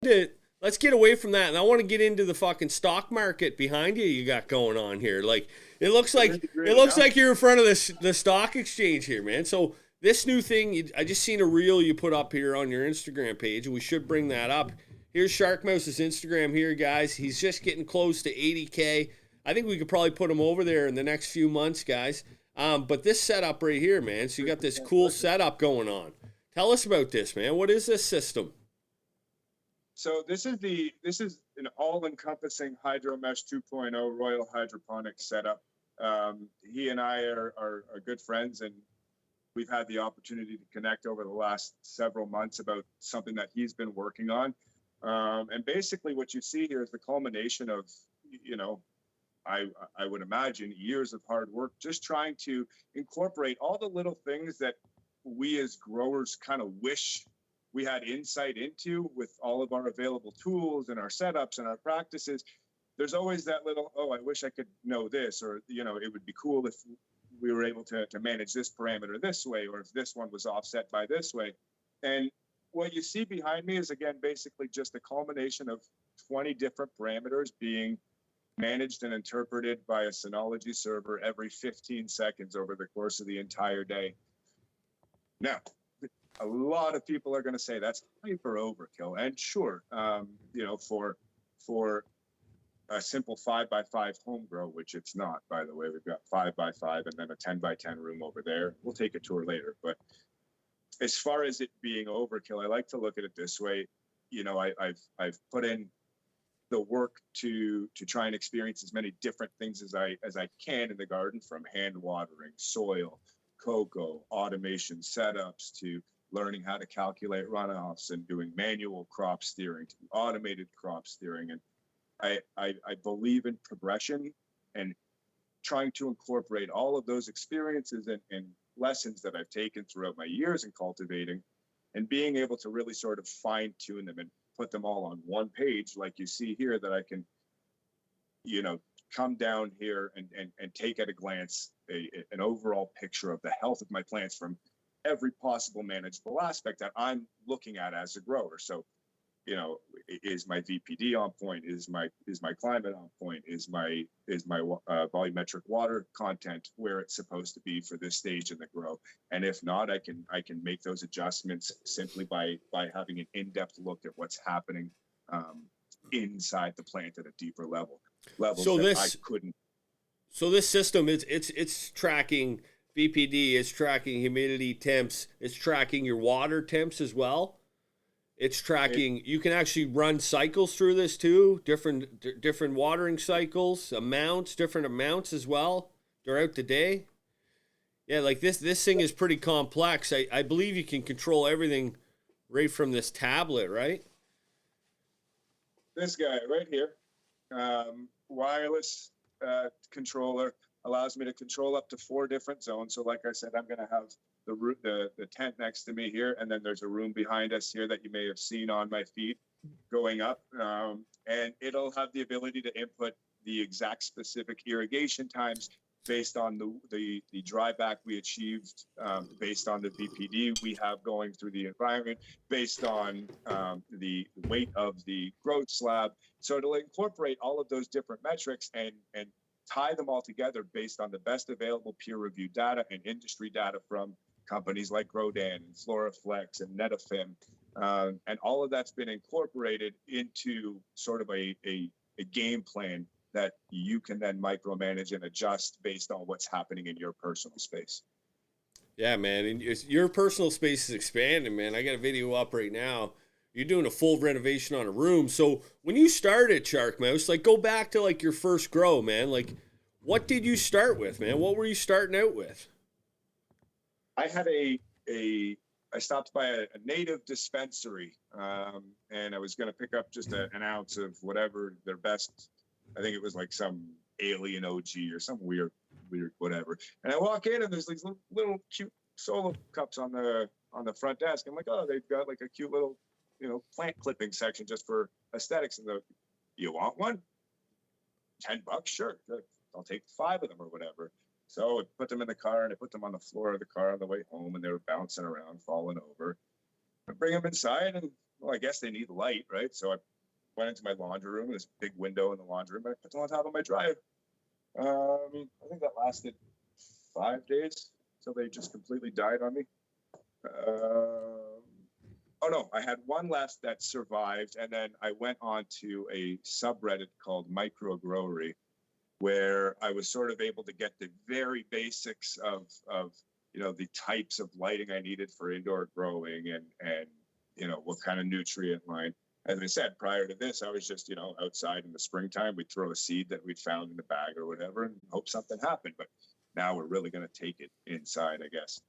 let's get away from that, and I want to get into the fucking stock market behind you. You got going on here. Like it looks like you're in front of the stock exchange here, man. So this new thing, I just seen a reel you put up here on your Instagram page, and we should bring that up. Here's SharkMouse's Instagram here, guys. He's just getting close to 80K. I think we could probably put him over there in the next few months, guys. But this setup right here, man. So you got this cool setup going on. Tell us about this, man. What is this system? So this is an all-encompassing HydroMesh 2.0 Royal Hydroponic setup. He and I are good friends, and we've had the opportunity to connect over the last several months about something that he's been working on. And basically what you see here is the culmination of, I would imagine years of hard work, just trying to incorporate all the little things that we as growers kind of wish we had insight into with all of our available tools and our setups and our practices. There's always that little, oh, I wish I could know this, or, it would be cool if we were able to manage this parameter this way, or if this one was offset by this way. And what you see behind me is, again, basically just a culmination of 20 different parameters being managed and interpreted by a Synology server every 15 seconds over the course of the entire day. Now, a lot of people are going to say that's hyper overkill. And sure, for a simple 5x5 home grow, which it's not, by the way, we've got 5x5 and then a 10x10 room over there. We'll take a tour later. But as far as it being overkill, I like to look at it this way. I've put in the work to try and experience as many different things as I can in the garden, from hand watering, soil, cocoa, automation setups, to learning how to calculate runoffs and doing manual crop steering to automated crop steering. And I believe in progression and trying to incorporate all of those experiences and lessons that I've taken throughout my years in cultivating, and being able to really sort of fine tune them and put them all on one page, like you see here, that I can, come down here and take at a glance an overall picture of the health of my plants from every possible manageable aspect that I'm looking at as a grower. So, is my VPD on point? Is my climate on point? Is my volumetric water content where it's supposed to be for this stage in the grow? And if not, I can make those adjustments simply by having an in-depth look at what's happening inside the plant at a deeper level. I couldn't. So this system it's tracking VPD, it's tracking humidity temps, it's tracking your water temps as well. It's tracking. You can actually run cycles through this too, different watering cycles, different amounts as well throughout the day. Yeah, like this thing is pretty complex. I believe you can control everything right from this tablet, right? This guy right here, wireless controller, allows me to control up to 4 different zones. So like I said, I'm going to have the tent next to me here, and then there's a room behind us here that you may have seen on my feed going up, and it'll have the ability to input the exact specific irrigation times based on the dry back we achieved, based on the VPD we have going through the environment, based on the weight of the growth slab. So it'll incorporate all of those different metrics and tie them all together based on the best available peer-reviewed data and industry data from companies like Grodan and Floraflex and Netafim. And all of that's been incorporated into sort of a game plan that you can then micromanage and adjust based on what's happening in your personal space. Yeah, man. And your personal space is expanding, man. I got a video up right now. You're doing a full renovation on a room. So when you started SharkMouse, like, go back to like your first grow, man. Like, what did you start with, man? What were you starting out with? I had I stopped by a native dispensary, and I was going to pick up just an ounce of whatever their best. I think it was like some alien OG or some weird whatever. And I walk in, and there's these little cute solo cups on the front desk. I'm like, oh, they've got like a cute little, plant clipping section just for aesthetics. And you want one? $10, sure. I'll take 5 of them or whatever. So I put them in the car, and I put them on the floor of the car on the way home, and they were bouncing around, falling over. I bring them inside, and well, I guess they need light, right? So I went into my laundry room, this big window in the laundry room, and I put them on top of my dryer. I think that lasted 5 days until they just completely died on me. Oh no, I had one left that survived, and then I went on to a subreddit called Microgrowery, where I was sort of able to get the very basics of the types of lighting I needed for indoor growing and what kind of nutrient line. As I said, prior to this, I was just, outside in the springtime, we'd throw a seed that we'd found in the bag or whatever and hope something happened. But now we're really going to take it inside, I guess.